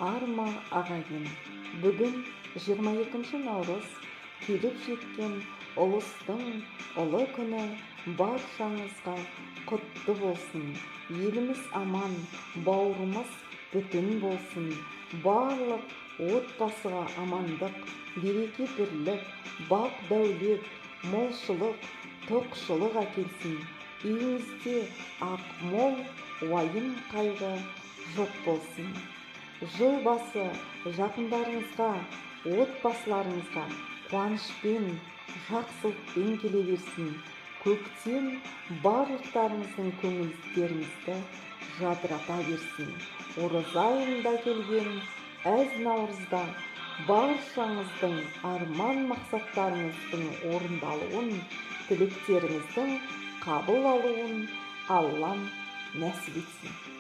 Арма ағайын, бүгін 22 наурыз келіп жеткен ұлыстың ұлы күні баршаңызға құтты болсын. Еліміз аман, бауырымыз бүтін болсын. Барлық отбасыға амандық, береке бірлік, бақ дәулет, молшылық, тоқшылық әкелсін. Үйіңізде ақ мол, уайым қайғы жоқ болсын. Жыл басы жақындарыңызға, отбасыларыңызға қуанышпен, жақсылықпен келе берсін. Көктем барлықтарыңыздың көңілдеріңізді жадырата берсін. Ораза айында келген әз наурызда баршаңыздың арман мақсаттарыңыздың орындалуын, тілектеріңіздің қабыл алуын Аллам нәсіп етсін.